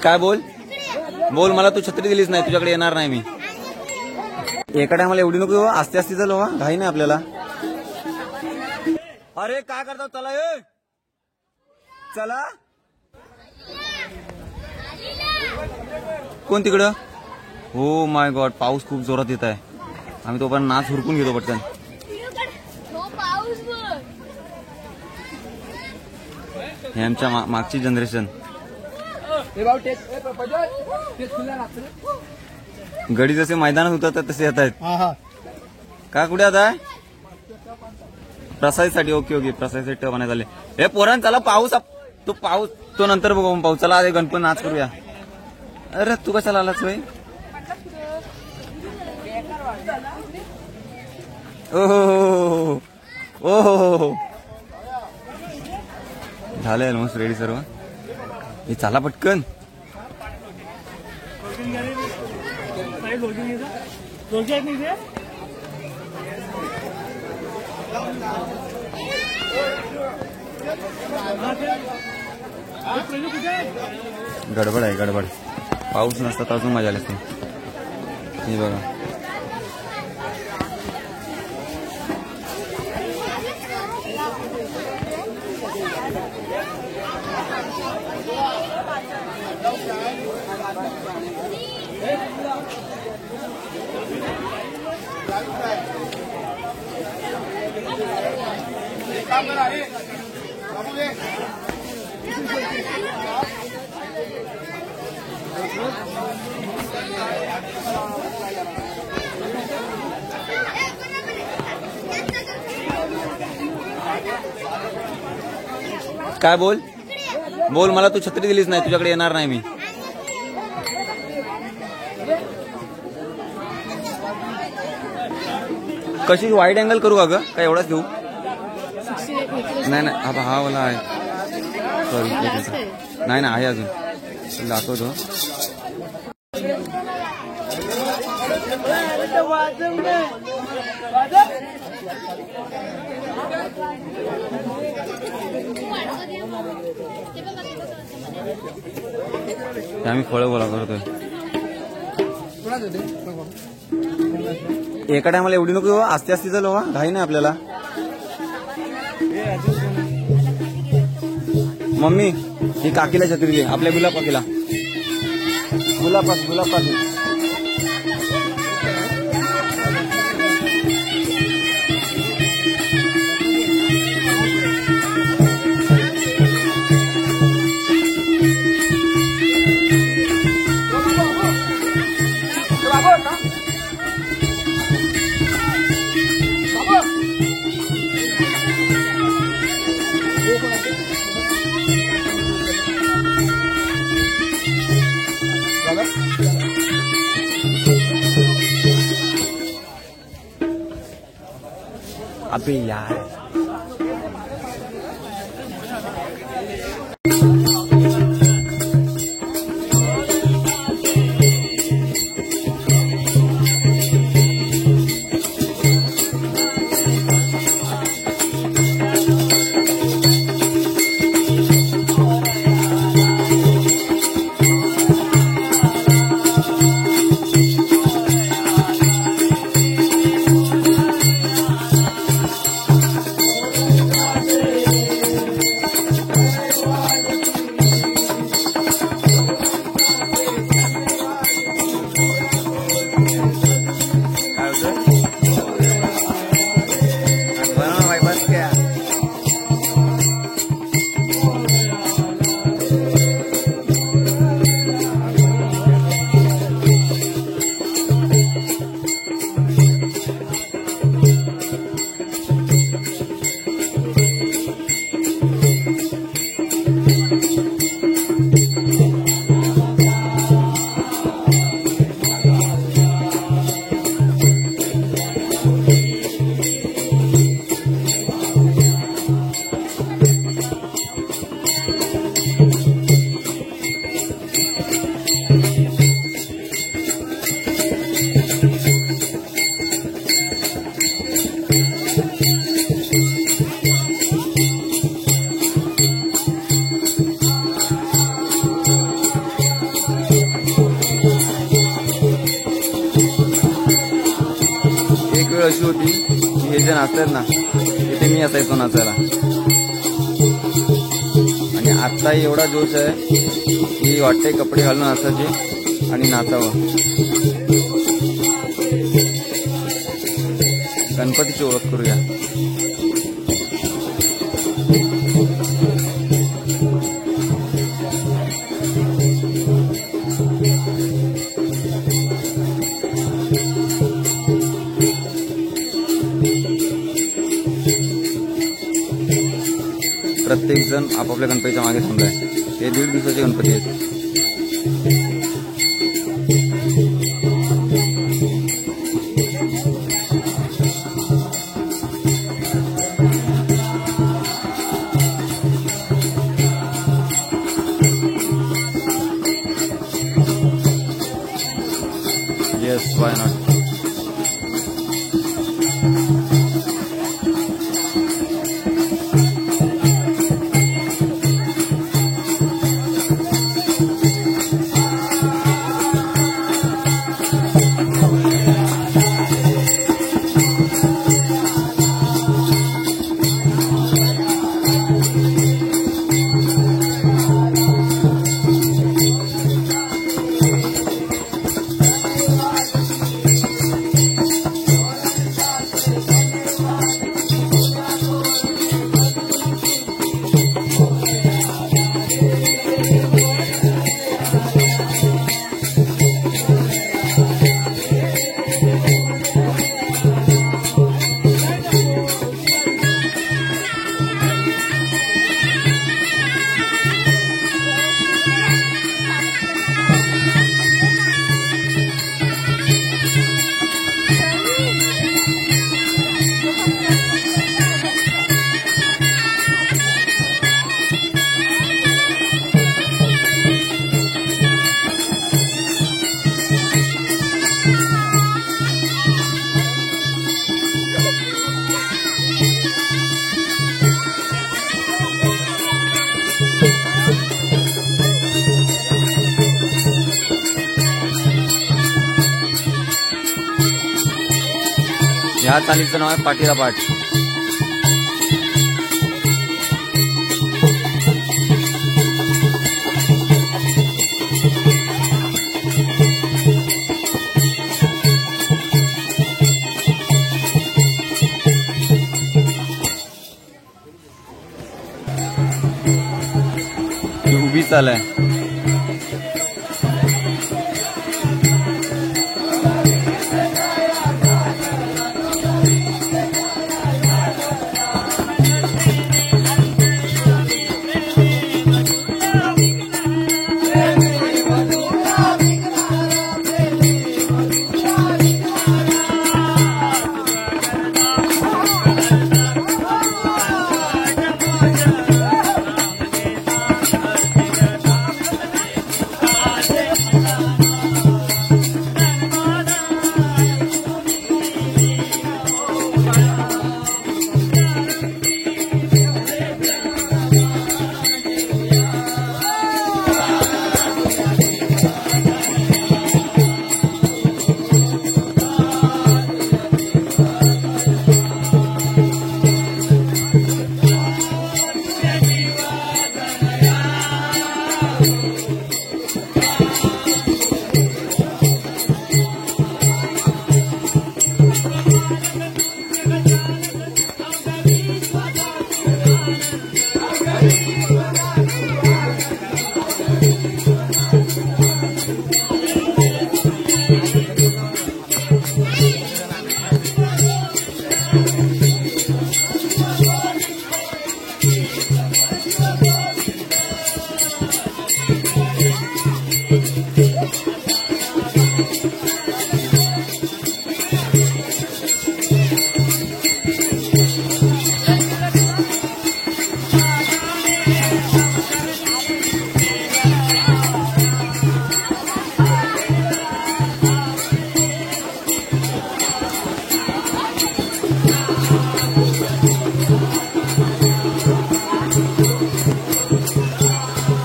काय बोल बोल, मला तू छत्री दिलीच नाही, तुझ्याकडे येणार नाही मी. एका टायमाला एवढी नको आस्ते आस्ते चालू, घाई नाही आपल्याला. अरे काय करता, चला ये चला. कोण तिकडं? हो माय गॉड, पाऊस खूप जोरात येत आहे. आम्ही तोपर्यंत नाच हुरकून घेतो पटकन. हे आमच्या मागची जनरेशन. गडी जसे मैदानात होतात तसे येत आहेत. का कुठे आता आहे? प्रसादीसाठी. ओके ओके, प्रसादीसाठी बनायला आले. हे पोरांना चला, पाऊस तो पाऊस तो नंतर बघू. पाऊस चला, अरे गणपती नाच करूया. अरे तू कशाला आलास भाई? ओ हो झालंय ऑलमोस्ट रेडी सर्व. हे चला पटकन. गडबड आहे गडबड. पाऊस नसता तर अजून मजा आली असती. हे बघा, काय बोल बोल, मला तू छत्री दिलीच नाही, तुझ्याकडे येणार नाही मी. कशी वाईड अँगल करू का ग? काय एवढाच घेऊ? नाही नाही, हा वाला आहे. सॉरी, नाही नाही आहे अजून, दाखवतो. आम्ही फळं गोळा करतोय. एका टायमाला एवढी नको आस्ते आस्ते चालू, घाई नाही आपल्याला. मम्मी ही काकीला छत्री दे, आपल्या गुलाब काकीला. गुलाब काकी. अबे यार, एक वेळ अशी होती की हे जे नाचतात ना तिथे मी असायचो नाचायला. आणि आत्ताही एवढा जोश आहे की वाटते कपडे घालून नाचायचे आणि नाचावं. गणपतीची ओळख करूया. प्रत्येक जण आपापल्या गणपतीच्या मागे थांबलाय. हे 1.5 दिवसाचे गणपती आहेत. Yes, why not. ह्या चालीचं नाव आहे पाटीला पाठ. उभी चाल आहे.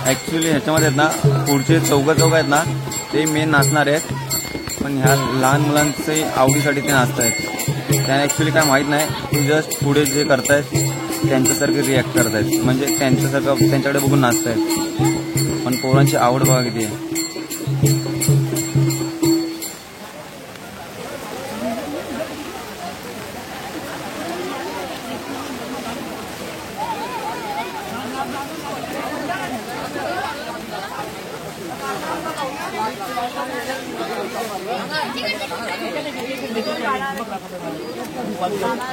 ऍक्च्युली ह्याच्यामध्ये आहेत ना पुढचे चौघ आहेत ना ते मेन नाचणार आहेत. पण ह्या लहान मुलांचे आवडीसाठी ते नाचतायत. त्यांना ॲक्च्युली काय माहीत नाही, ते जस्ट पुढे जे करतायत त्यांच्यासारखे रिॲक्ट करतायत, म्हणजे त्यांच्यासारखं त्यांच्याकडे बघून नाचतायत. पण पोरांची आवड बघा किती आहे.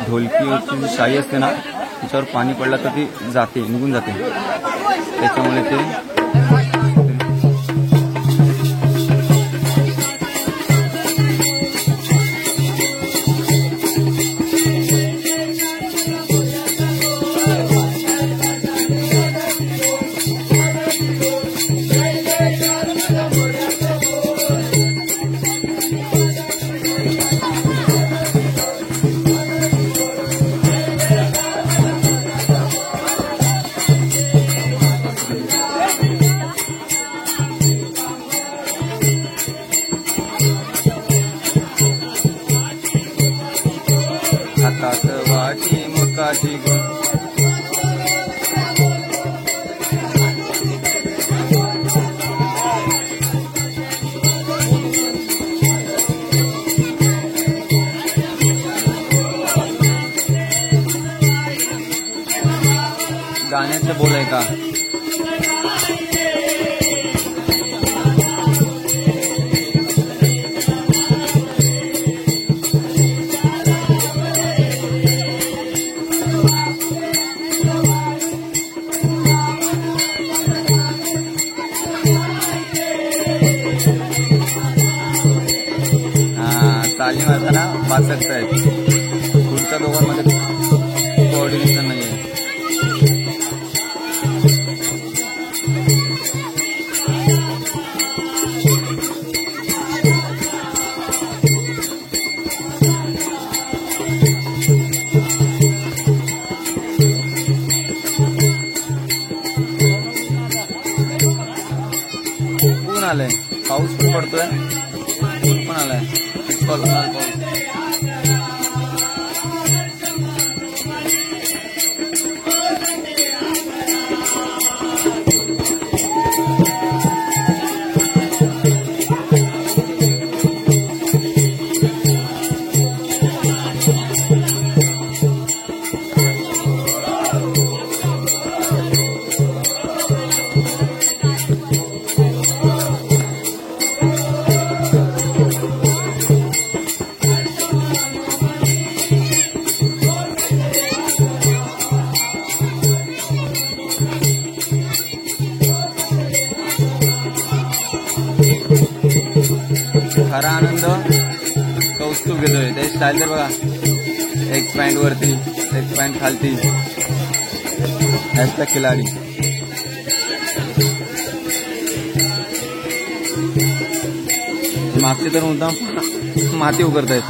ढोलकीची जी शाई असते ना त्याच्यावर पाणी पडलं तर ती जाते, निघून जाते. त्याच्यामुळे ते हातात वाटी मुकाची गो. गाण्याचे बोल आहे का? ताली मारताना वाचकतायत. पुढच्या दोघांमध्ये कोऑर्डिनेशन नाही आहे. ऊन आलंय, पाऊस पण पडतोय, ऊन पण आलाय. खरा आनंद कौस्तुभ घेतोय. ते स्टाईल तर बघा, एक पॅन्ट वरती, एक पॅन्ट खालती, ह्याचा खिलाडी. मागचे तर मुद्दाम माती उकरतायत.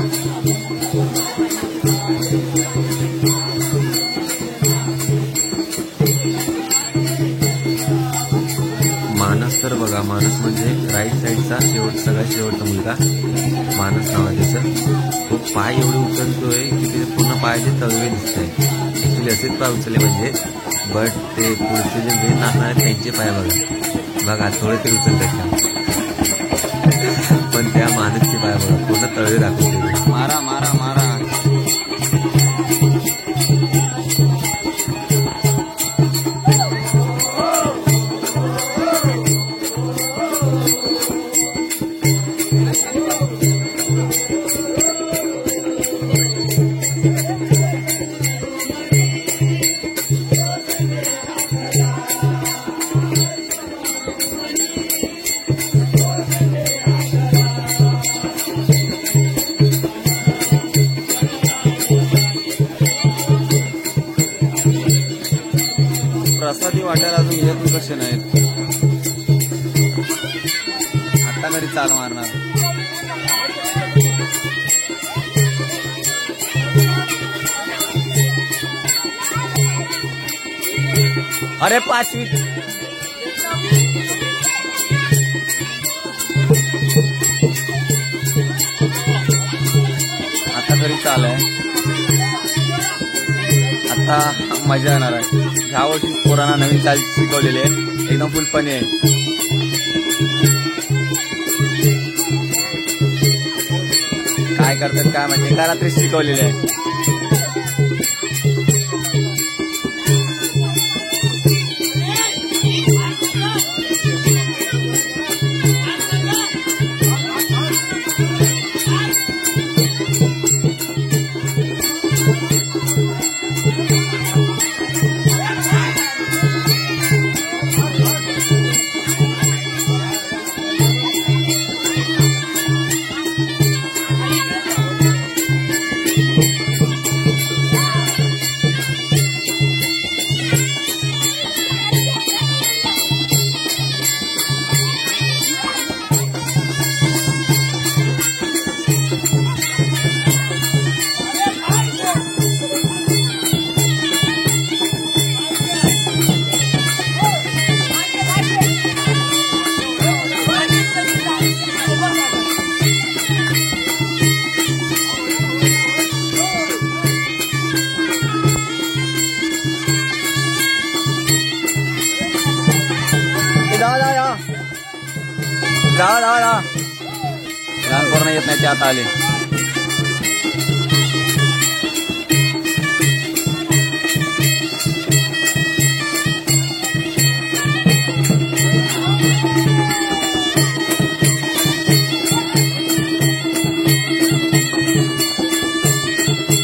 मानस तर बघा, मानस म्हणजे राईट साईडचा सगळ्यात शेवटचा मुलगा मानस नावाचा. तो पाय एवढे उचलतोय की ते पूर्ण पायाचे तळवे दिसत आहे. ऍक्च्युली असेच पाय उचलले म्हणजे, बट ते पुढचे जे मेन नाचणार आहेत त्यांचे पाय बघा थोडे तरी उचलतात, पण त्या मानसचे पाय बघा पूर्ण तळवे दाखवते. मारा मारा मारा. प्रसादी वाट्याला अजून येत कसे नाहीत. आता घरी चाल मारणार. अरे 5वी खरीचा आलाय. आता मजा येणार आहे. ह्या वर्षी पोरांना नवीन चाल शिकवलेली आहे, एकदम फुलपणी आहे. काय करतात काय माहिती, एका रात्री शिकवलेली आहे. जा लहान पोरांना येत नाही ते आता आले.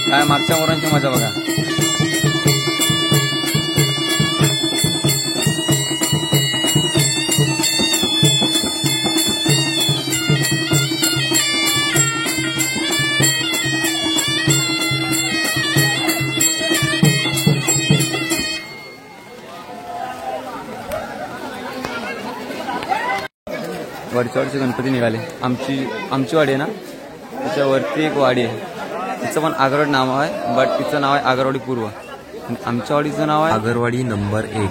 काय मागच्या पोरांची मजा बघा. वरच्यावरचे गणपती निघाले. आमची वाडी आहे ना, त्याच्यावरती एक वाडी आहे, तिचं पण आगरवाडी नाव आहे, बट तिचं नाव आहे आगरवाडी पूर्व. आमच्या वाडीचं नाव आहे आगरवाडी नंबर 1.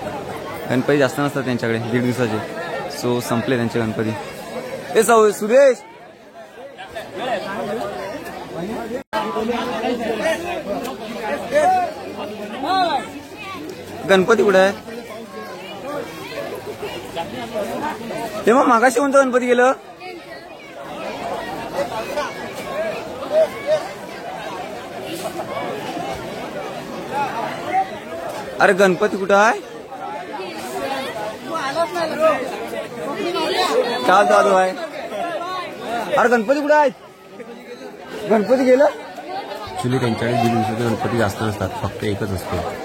गणपती जास्त नसतात त्यांच्याकडे, 1.5 दिवसाचे, सो संपले त्यांचे गणपती. ए सुरेश, गणपती कुठे आहे? ते मग मागाशी कोणतं गणपती गेलं? अरे गणपती कुठं आहे? काय चालू आहे? अरे गणपती कुठं आहेत? गणपती गेलं? ऍक्च्युली त्यांच्याकडे 1.5 दिवसाचे गणपती जास्त नसतात, फक्त एकच असतो.